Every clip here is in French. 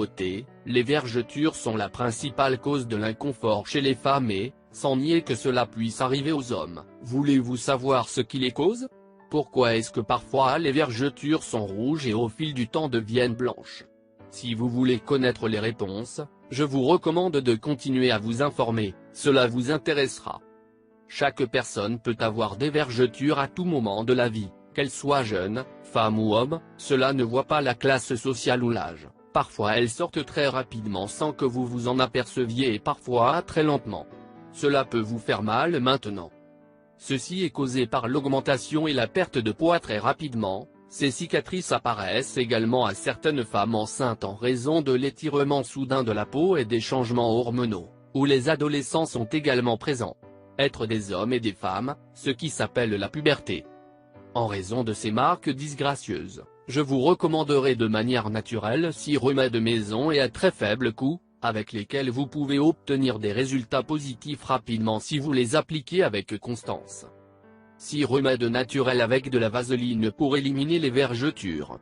nouveauté, les vergetures sont la principale cause de l'inconfort chez les femmes et, sans nier que cela puisse arriver aux hommes, voulez-vous savoir ce qui les cause? Pourquoi est-ce que parfois les vergetures sont rouges et au fil du temps deviennent blanches? Si vous voulez connaître les réponses, je vous recommande de continuer à vous informer, cela vous intéressera. Chaque personne peut avoir des vergetures à tout moment de la vie, qu'elle soit jeune, femme ou homme, cela ne voit pas la classe sociale ou l'âge. Parfois elles sortent très rapidement sans que vous vous en aperceviez et parfois très lentement. Cela peut vous faire mal maintenant. Ceci est causé par l'augmentation et la perte de poids très rapidement. Ces cicatrices apparaissent également à certaines femmes enceintes en raison de l'étirement soudain de la peau et des changements hormonaux, où les adolescents sont également présents. Être des hommes et des femmes, ce qui s'appelle la puberté. En raison de ces marques disgracieuses, je vous recommanderai de manière naturelle 6 remèdes maison et à très faible coût, avec lesquels vous pouvez obtenir des résultats positifs rapidement si vous les appliquez avec constance. 6 remèdes naturels avec de la vaseline pour éliminer les vergetures.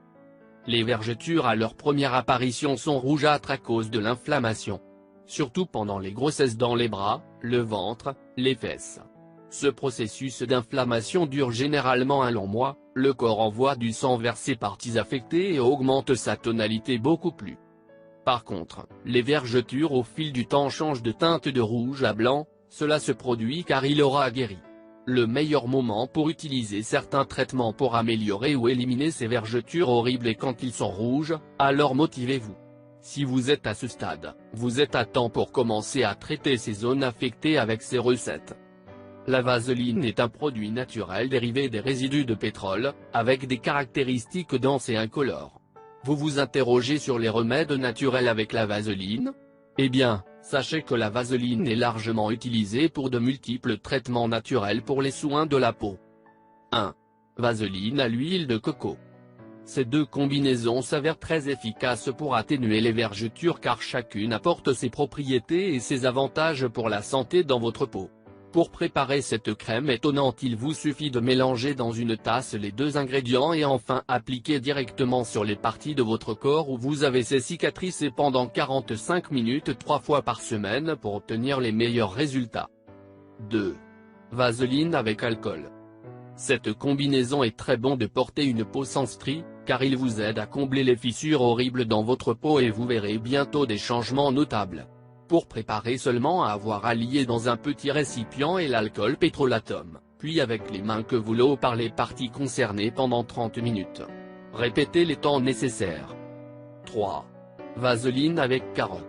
Les vergetures à leur première apparition sont rougeâtres à cause de l'inflammation. Surtout pendant les grossesses dans les bras, le ventre, les fesses. Ce processus d'inflammation dure généralement un long mois, le corps envoie du sang vers ces parties affectées et augmente sa tonalité beaucoup plus. Par contre, les vergetures au fil du temps changent de teinte de rouge à blanc, cela se produit car il aura guéri. Le meilleur moment pour utiliser certains traitements pour améliorer ou éliminer ces vergetures horribles est quand ils sont rouges, alors motivez-vous. Si vous êtes à ce stade, vous êtes à temps pour commencer à traiter ces zones affectées avec ces recettes. La vaseline est un produit naturel dérivé des résidus de pétrole, avec des caractéristiques denses et incolores. Vous vous interrogez sur les remèdes naturels avec la vaseline? Eh bien, sachez que la vaseline est largement utilisée pour de multiples traitements naturels pour les soins de la peau. 1. Vaseline à l'huile de coco. Ces deux combinaisons s'avèrent très efficaces pour atténuer les vergetures car chacune apporte ses propriétés et ses avantages pour la santé dans votre peau. Pour préparer cette crème étonnante, il vous suffit de mélanger dans une tasse les 2 ingrédients et enfin appliquer directement sur les parties de votre corps où vous avez ces cicatrices et pendant 45 minutes 3 fois par semaine pour obtenir les meilleurs résultats. 2. Vaseline avec alcool. Cette combinaison est très bon de porter une peau sans stries, car il vous aide à combler les fissures horribles dans votre peau et vous verrez bientôt des changements notables. Pour préparer seulement à avoir à lier dans un petit récipient et l'alcool pétrolatum, puis avec les mains que vous l'eau par les parties concernées pendant 30 minutes. Répétez les temps nécessaires. 3. Vaseline avec carotte.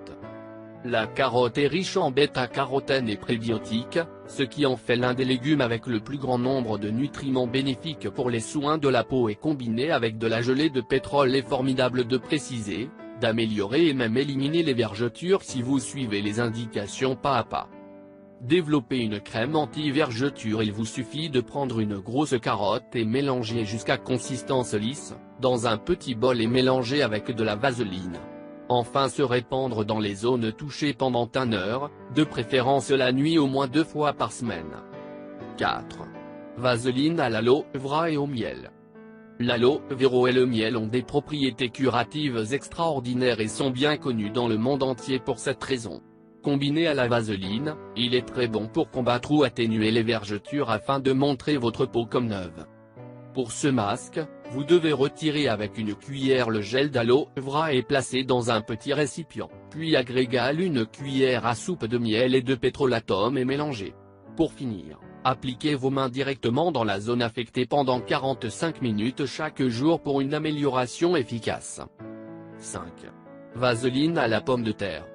La carotte est riche en bêta-carotène et prébiotiques, ce qui en fait l'un des légumes avec le plus grand nombre de nutriments bénéfiques pour les soins de la peau et combiné avec de la gelée de pétrole est formidable de préciser, d'améliorer et même éliminer les vergetures si vous suivez les indications pas à pas. Développer une crème anti-vergeture. Il vous suffit de prendre une grosse carotte et mélanger jusqu'à consistance lisse, dans un petit bol et mélanger avec de la vaseline. Enfin se répandre dans les zones touchées pendant 1 heure, de préférence la nuit au moins 2 fois par semaine. 4. Vaseline à l'aloe vera et au miel. L'aloe vera et le miel ont des propriétés curatives extraordinaires et sont bien connus dans le monde entier pour cette raison. Combiné à la vaseline, il est très bon pour combattre ou atténuer les vergetures afin de montrer votre peau comme neuve. Pour ce masque, vous devez retirer avec une cuillère le gel d'aloe vera et placer dans un petit récipient, puis agréger à une cuillère à soupe de miel et de pétrolatum et mélanger. Pour finir, appliquez vos mains directement dans la zone affectée pendant 45 minutes chaque jour pour une amélioration efficace. 5. Vaseline à la pomme de terre.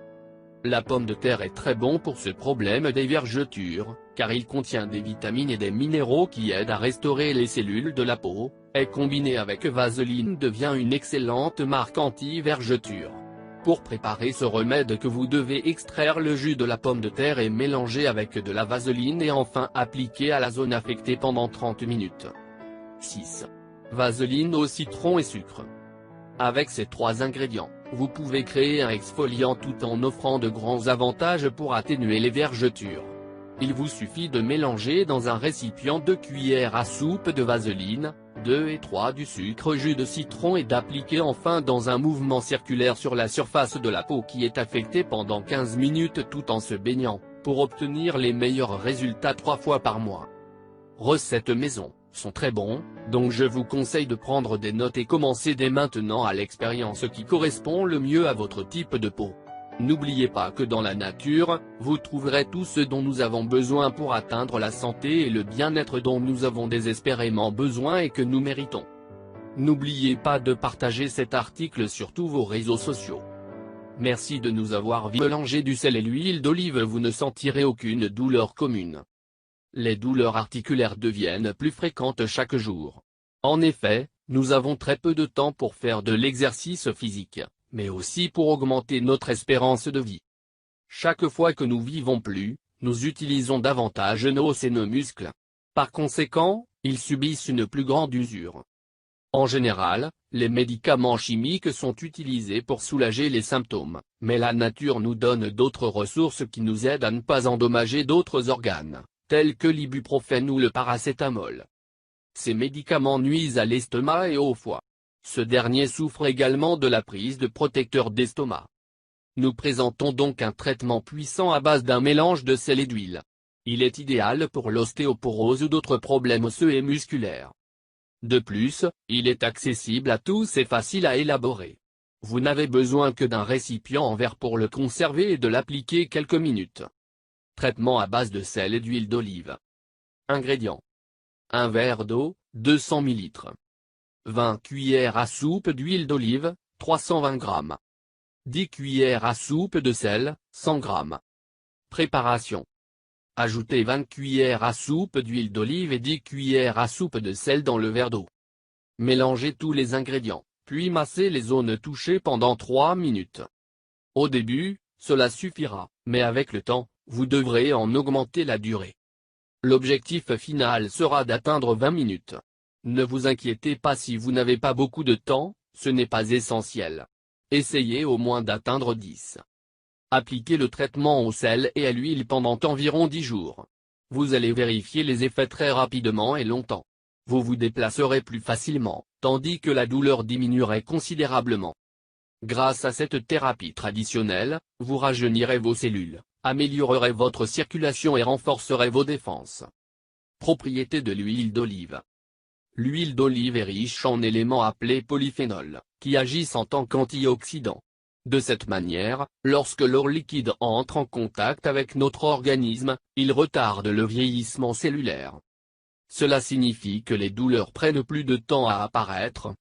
La pomme de terre est très bon pour ce problème des vergetures, car il contient des vitamines et des minéraux qui aident à restaurer les cellules de la peau, et combiné avec vaseline devient une excellente marque anti-vergeture. Pour préparer ce remède que vous devez extraire le jus de la pomme de terre et mélanger avec de la vaseline et enfin appliquer à la zone affectée pendant 30 minutes. 6. Vaseline au citron et sucre. Avec ces 3 ingrédients, vous pouvez créer un exfoliant tout en offrant de grands avantages pour atténuer les vergetures. Il vous suffit de mélanger dans un récipient 2 cuillères à soupe de vaseline, 2 et 3 du sucre jus de citron et d'appliquer enfin dans un mouvement circulaire sur la surface de la peau qui est affectée pendant 15 minutes tout en se baignant, pour obtenir les meilleurs résultats 3 fois par mois. Recettes maison, sont très bons, donc je vous conseille de prendre des notes et commencer dès maintenant à l'expérience qui correspond le mieux à votre type de peau. N'oubliez pas que dans la nature, vous trouverez tout ce dont nous avons besoin pour atteindre la santé et le bien-être dont nous avons désespérément besoin et que nous méritons. N'oubliez pas de partager cet article sur tous vos réseaux sociaux. Merci de nous avoir vu. Mélanger du sel et l'huile d'olive, vous ne sentirez aucune douleur commune. Les douleurs articulaires deviennent plus fréquentes chaque jour. En effet, nous avons très peu de temps pour faire de l'exercice physique, mais aussi pour augmenter notre espérance de vie. Chaque fois que nous vivons plus, nous utilisons davantage nos os et nos muscles. Par conséquent, ils subissent une plus grande usure. En général, les médicaments chimiques sont utilisés pour soulager les symptômes, mais la nature nous donne d'autres ressources qui nous aident à ne pas endommager d'autres organes, tels que l'ibuprofène ou le paracétamol. Ces médicaments nuisent à l'estomac et au foie. Ce dernier souffre également de la prise de protecteurs d'estomac. Nous présentons donc un traitement puissant à base d'un mélange de sel et d'huile. Il est idéal pour l'ostéoporose ou d'autres problèmes osseux et musculaires. De plus, il est accessible à tous et facile à élaborer. Vous n'avez besoin que d'un récipient en verre pour le conserver et de l'appliquer quelques minutes. Traitement à base de sel et d'huile d'olive. Ingrédients. 1 verre d'eau, 200 ml. 20 cuillères à soupe d'huile d'olive, 320 g. 10 cuillères à soupe de sel, 100 g. Préparation. Ajoutez 20 cuillères à soupe d'huile d'olive et 10 cuillères à soupe de sel dans le verre d'eau. Mélangez tous les ingrédients, puis massez les zones touchées pendant 3 minutes. Au début, cela suffira, mais avec le temps, vous devrez en augmenter la durée. L'objectif final sera d'atteindre 20 minutes. Ne vous inquiétez pas si vous n'avez pas beaucoup de temps, ce n'est pas essentiel. Essayez au moins d'atteindre 10. Appliquez le traitement au sel et à l'huile pendant environ 10 jours. Vous allez vérifier les effets très rapidement et longtemps. Vous vous déplacerez plus facilement, tandis que la douleur diminuerait considérablement. Grâce à cette thérapie traditionnelle, vous rajeunirez vos cellules, améliorerez votre circulation et renforcerez vos défenses. Propriétés de l'huile d'olive. L'huile d'olive est riche en éléments appelés polyphénols, qui agissent en tant qu'antioxydants. De cette manière, lorsque leur liquide entre en contact avec notre organisme, il retarde le vieillissement cellulaire. Cela signifie que les douleurs prennent plus de temps à apparaître.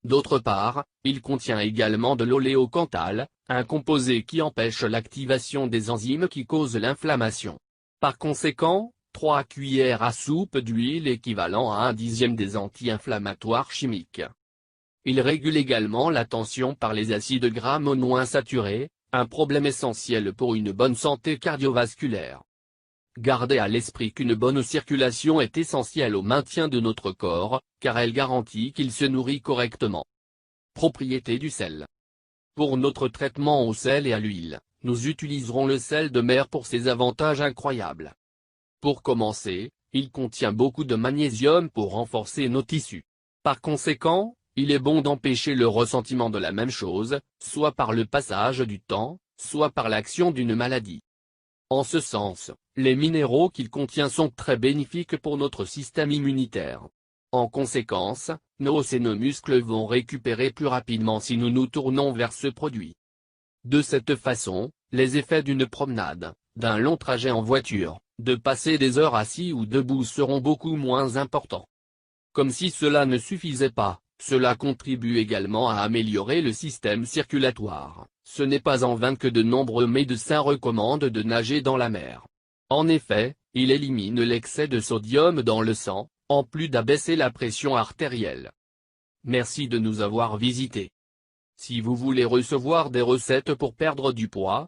D'autre part, il contient également de l'oléocanthal, un composé qui empêche l'activation des enzymes qui causent l'inflammation. Par conséquent, 3 cuillères à soupe d'huile équivalent à 1/10 des anti-inflammatoires chimiques. Il régule également la tension par les acides gras monoinsaturés, un problème essentiel pour une bonne santé cardiovasculaire. Gardez à l'esprit qu'une bonne circulation est essentielle au maintien de notre corps, car elle garantit qu'il se nourrit correctement. Propriétés du sel. Pour notre traitement au sel et à l'huile, nous utiliserons le sel de mer pour ses avantages incroyables. Pour commencer, il contient beaucoup de magnésium pour renforcer nos tissus. Par conséquent, il est bon d'empêcher le ressentiment de la même chose, soit par le passage du temps, soit par l'action d'une maladie. En ce sens, les minéraux qu'il contient sont très bénéfiques pour notre système immunitaire. En conséquence, nos os et nos muscles vont récupérer plus rapidement si nous nous tournons vers ce produit. De cette façon, les effets d'une promenade, d'un long trajet en voiture, de passer des heures assis ou debout seront beaucoup moins importants. Comme si cela ne suffisait pas, cela contribue également à améliorer le système circulatoire. Ce n'est pas en vain que de nombreux médecins recommandent de nager dans la mer. En effet, il élimine l'excès de sodium dans le sang, en plus d'abaisser la pression artérielle. Merci de nous avoir visités. Si vous voulez recevoir des recettes pour perdre du poids,